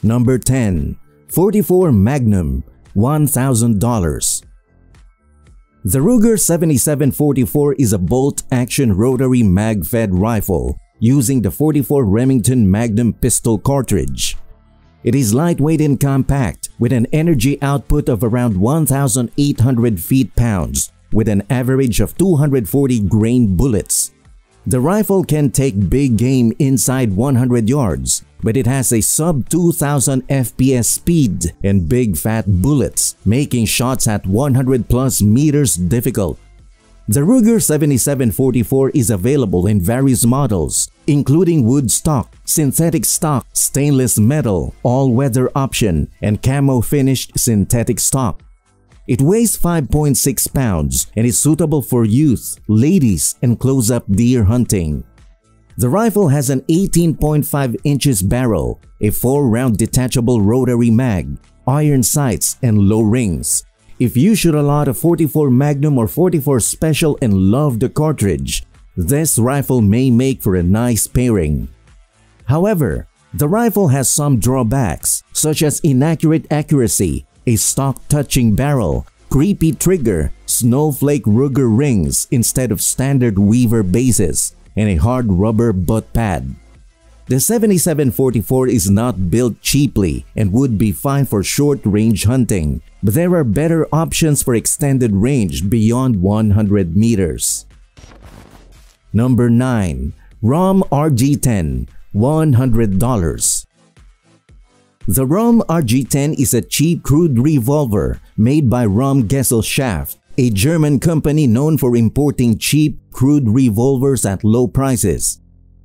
Number 10. 44 Magnum, $1,000. The Ruger 7744 is a bolt-action rotary mag-fed rifle using the 44 Remington Magnum pistol cartridge. It is lightweight and compact with an energy output of around 1,800 feet-pounds with an average of 240 grain bullets. The rifle can take big game inside 100 yards, but it has a sub-2,000 FPS speed and big fat bullets, making shots at 100 plus meters difficult. The Ruger 7744 is available in various models, including wood stock, synthetic stock, stainless metal, all-weather option, and camo-finished synthetic stock. It weighs 5.6 pounds and is suitable for youth, ladies, and close-up deer hunting. The rifle has an 18.5 inches barrel, a 4-round detachable rotary mag, iron sights, and low rings. If you shoot a lot of 44 Magnum or 44 Special and love the cartridge, this rifle may make for a nice pairing. However, the rifle has some drawbacks, such as inaccurate accuracy, a stock-touching barrel, creepy trigger, snowflake Ruger rings instead of standard Weaver bases, and a hard rubber butt pad. The 7744 is not built cheaply and would be fine for short-range hunting, but there are better options for extended range beyond 100 meters. Number 9. ROM RG10, $100. The ROM RG10 is a cheap crude revolver made by ROM Gesellschaft, a German company known for importing cheap crude revolvers at low prices.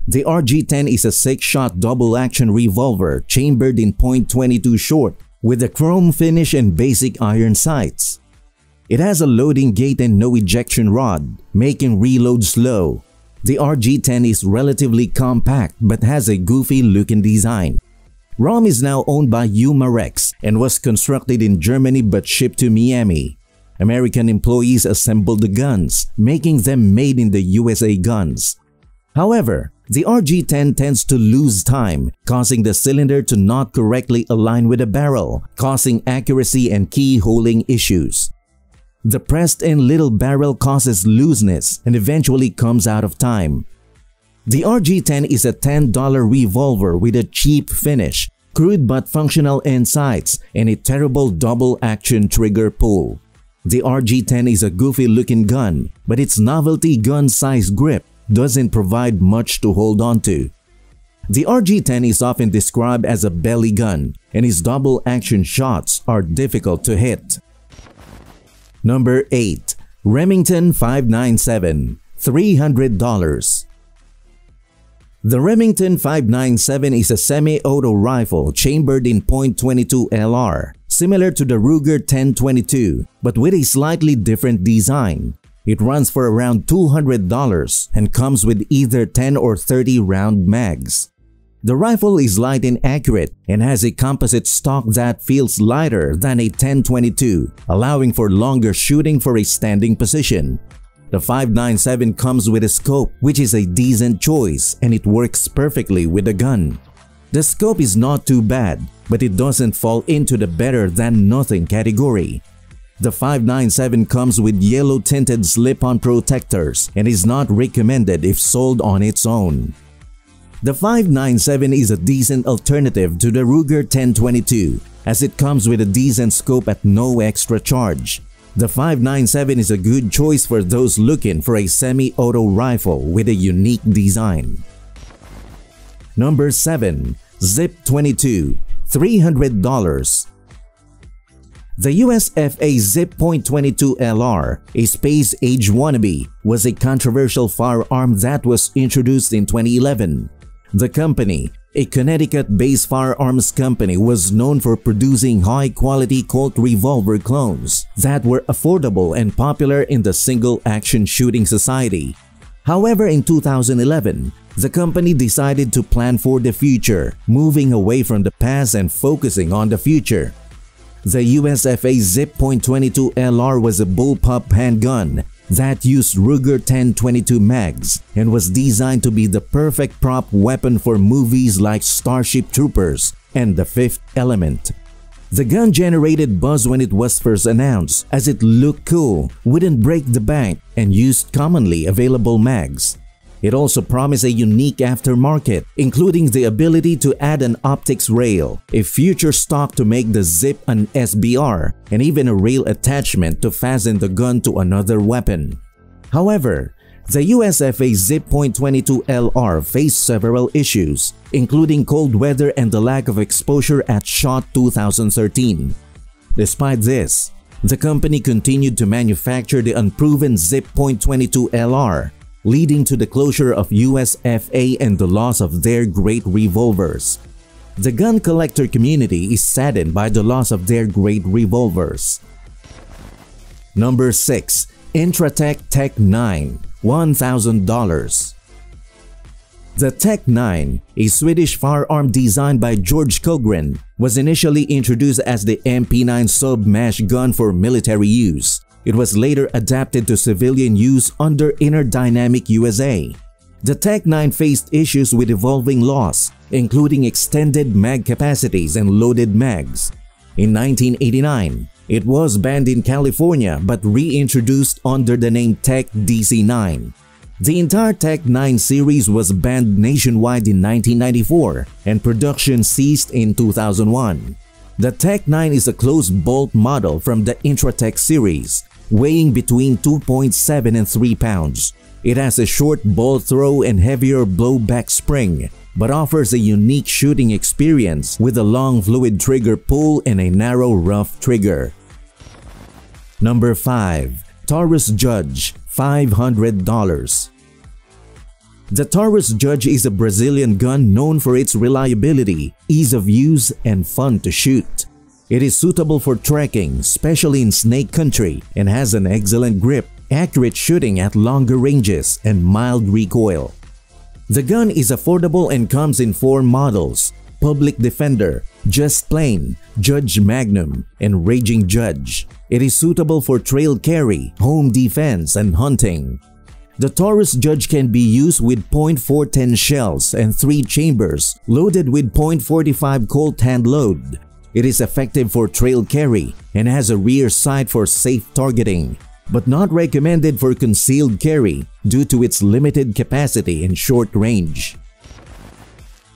The RG10 is a 6-shot double-action revolver chambered in .22 short with a chrome finish and basic iron sights. It has a loading gate and no ejection rod, making reload slow. The RG10 is relatively compact but has a goofy-looking design. ROM is now owned by Umarex and was constructed in Germany but shipped to Miami. American employees assembled the guns, making them made in the USA guns. However, the RG10 tends to lose time, causing the cylinder to not correctly align with the barrel, causing accuracy and keyholing issues. The pressed-in little barrel causes looseness and eventually comes out of time. The RG10 is a $10 revolver with a cheap finish, crude but functional end sights, and a terrible double-action trigger pull. The RG10 is a goofy-looking gun, but its novelty gun-size grip doesn't provide much to hold on to. The RG10 is often described as a belly gun, and its double-action shots are difficult to hit. Number 8. Remington 597, $300. The Remington 597 is a semi-auto rifle chambered in .22 LR, similar to the Ruger 1022, but with a slightly different design. It runs for around $200 and comes with either 10 or 30 round mags. The rifle is light and accurate and has a composite stock that feels lighter than a 1022, allowing for longer shooting for a standing position. The 597 comes with a scope, which is a decent choice, and it works perfectly with the gun. The scope is not too bad, but it doesn't fall into the better than nothing category. The 597 comes with yellow-tinted slip-on protectors and is not recommended if sold on its own. The 597 is a decent alternative to the Ruger 1022 as it comes with a decent scope at no extra charge. The 597 is a good choice for those looking for a semi-auto rifle with a unique design. Number 7. Zip 22, $300. The USFA Zip .22 LR, a space-age wannabe, was a controversial firearm that was introduced in 2011. The company, a Connecticut-based firearms company, was known for producing high-quality Colt revolver clones that were affordable and popular in the single-action shooting society. However, in 2011, the company decided to plan for the future, moving away from the past and focusing on the future. The USFA Zip .22 LR was a bullpup handgun that used Ruger 1022 mags and was designed to be the perfect prop weapon for movies like Starship Troopers, and The Fifth Element. The gun generated buzz when it was first announced, as it looked cool, wouldn't break the bank, and used commonly available mags. It also promised a unique aftermarket, including the ability to add an optics rail, a future stock to make the zip an SBR, and even a rail attachment to fasten the gun to another weapon. However, the USFA Zip .22 LR faced several issues, including cold weather and the lack of exposure at SHOT 2013. Despite this, the company continued to manufacture the unproven Zip .22 LR, leading to the closure of USFA and the loss of their great revolvers. The gun collector community is saddened by the loss of their great revolvers. Number 6. Intratec Tech 9, $1,000. The Tech 9, a Swedish firearm designed by George Kogren, was initially introduced as the MP9 sub-mash gun for military use. It was later adapted to civilian use under Inner Dynamic USA. The Tech 9 faced issues with evolving laws, including extended mag capacities and loaded mags. In 1989, it was banned in California but reintroduced under the name Tech DC-9. The entire Tech 9 series was banned nationwide in 1994 and production ceased in 2001. The Tech 9 is a closed bolt model from the Intratec series, weighing between 2.7 and 3 pounds. It has a short bolt throw and heavier blowback spring, but offers a unique shooting experience with a long fluid trigger pull and a narrow rough trigger. Number 5. Taurus Judge, $500. The Taurus Judge is a Brazilian gun known for its reliability, ease of use, and fun to shoot. It is suitable for trekking, especially in snake country, and has an excellent grip, accurate shooting at longer ranges, and mild recoil. The gun is affordable and comes in 4 models: Public Defender, Just Plain, Judge Magnum, and Raging Judge. It is suitable for trail carry, home defense, and hunting. The Taurus Judge can be used with .410 shells and 3 chambers, loaded with .45 Colt hand load. It is effective for trail carry and has a rear sight for safe targeting, but not recommended for concealed carry due to its limited capacity and short range.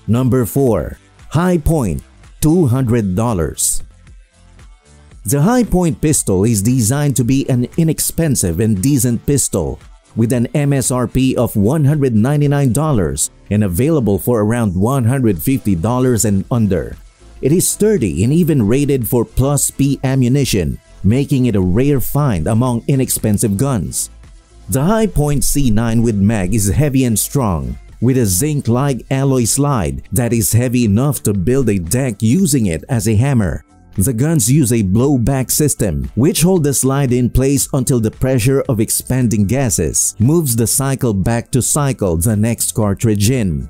Number 4. Hi-Point, $200. The Hi-Point pistol is designed to be an inexpensive and decent pistol with an MSRP of $199 and available for around $150 and under. It is sturdy and even rated for Plus P ammunition, making it a rare find among inexpensive guns. The Hi-Point C9 with mag is heavy and strong, with a zinc-like alloy slide that is heavy enough to build a deck using it as a hammer. The guns use a blowback system, which hold the slide in place until the pressure of expanding gases moves the cycle back to cycle the next cartridge in.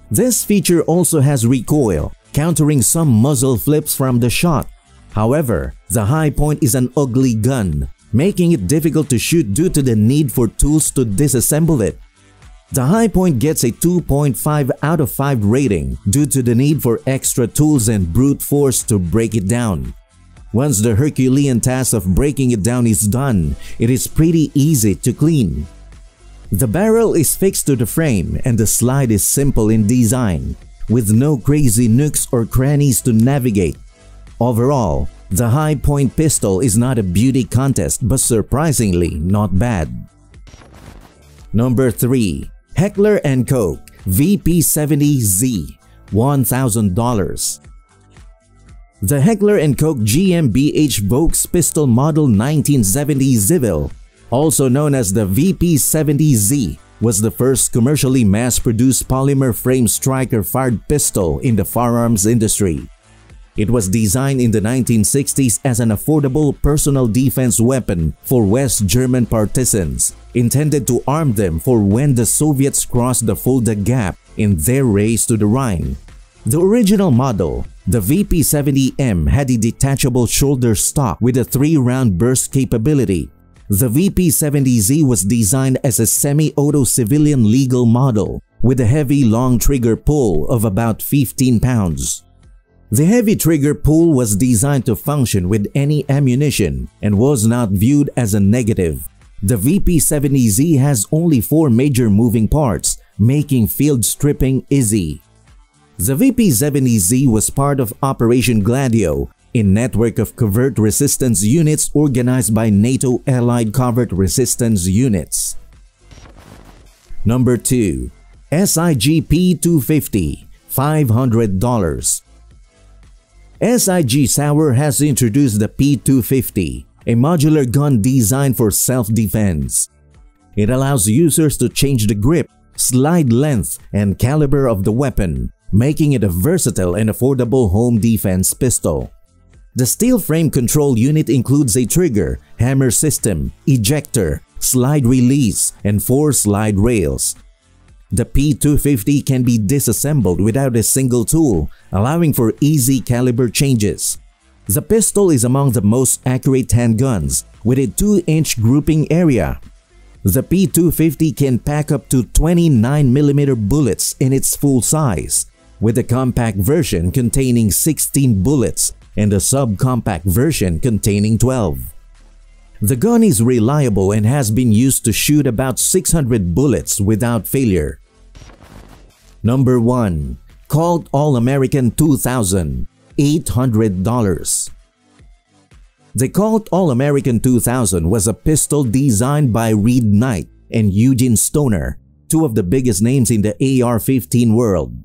This feature also has recoil, countering some muzzle flips from the shot. However, the Hi-Point is an ugly gun, making it difficult to shoot due to the need for tools to disassemble it. The Hi-Point gets a 2.5 out of 5 rating due to the need for extra tools and brute force to break it down. Once the Herculean task of breaking it down is done, it is pretty easy to clean. The barrel is fixed to the frame and the slide is simple in design, with no crazy nooks or crannies to navigate. Overall, the Hi-Point pistol is not a beauty contest but surprisingly not bad. Number 3. Heckler & Koch VP70Z, $1,000. The Heckler & Koch GmbH Vokes Pistol Model 1970 Zivil, also known as the VP70Z, was the first commercially mass-produced polymer frame striker-fired pistol in the firearms industry. It was designed in the 1960s as an affordable personal defense weapon for West German partisans, intended to arm them for when the Soviets crossed the Fulda Gap in their race to the Rhine. The original model, the VP70M, had a detachable shoulder stock with a 3-round burst capability. The VP70Z was designed as a semi-auto civilian legal model with a heavy long trigger pull of about 15 pounds. The heavy trigger pull was designed to function with any ammunition and was not viewed as a negative. The VP70Z has only 4 major moving parts, making field stripping easy. The VP70Z was part of Operation Gladio, a network of covert resistance units organized by NATO Allied Covert Resistance Units. Number 2. SIG P250, $500. Sig Sauer has introduced the P250, a modular gun designed for self-defense. It allows users to change the grip, slide length, and caliber of the weapon, making it a versatile and affordable home defense pistol. The steel frame control unit includes a trigger, hammer system, ejector, slide release, and 4 slide rails. The P250 can be disassembled without a single tool, allowing for easy caliber changes. The pistol is among the most accurate handguns, with a 2-inch grouping area. The P250 can pack up to 29mm bullets in its full size, with a compact version containing 16 bullets and a subcompact version containing 12. The gun is reliable and has been used to shoot about 600 bullets without failure. Number 1. Colt All-American 2000, $800. The Colt All-American 2000 was a pistol designed by Reed Knight and Eugene Stoner, 2 of the biggest names in the AR-15 world.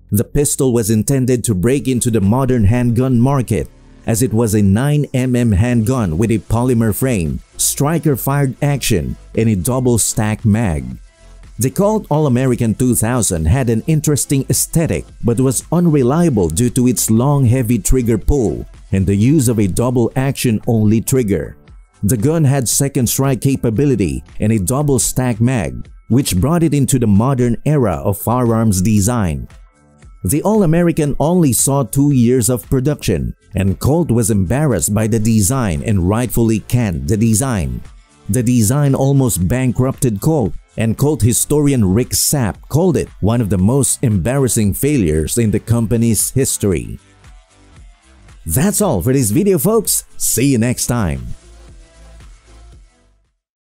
The pistol was intended to break into the modern handgun market, as it was a 9mm handgun with a polymer frame, striker-fired action, and a double-stack mag. The Colt All-American 2000 had an interesting aesthetic but was unreliable due to its long heavy trigger pull and the use of a double-action only trigger. The gun had second strike capability and a double-stack mag, which brought it into the modern era of firearms design. The All-American only saw 2 years of production, and Colt was embarrassed by the design and rightfully canned the design. The design almost bankrupted Colt, and Colt historian Rick Sapp called it one of the most embarrassing failures in the company's history. That's all for this video, folks. See you next time.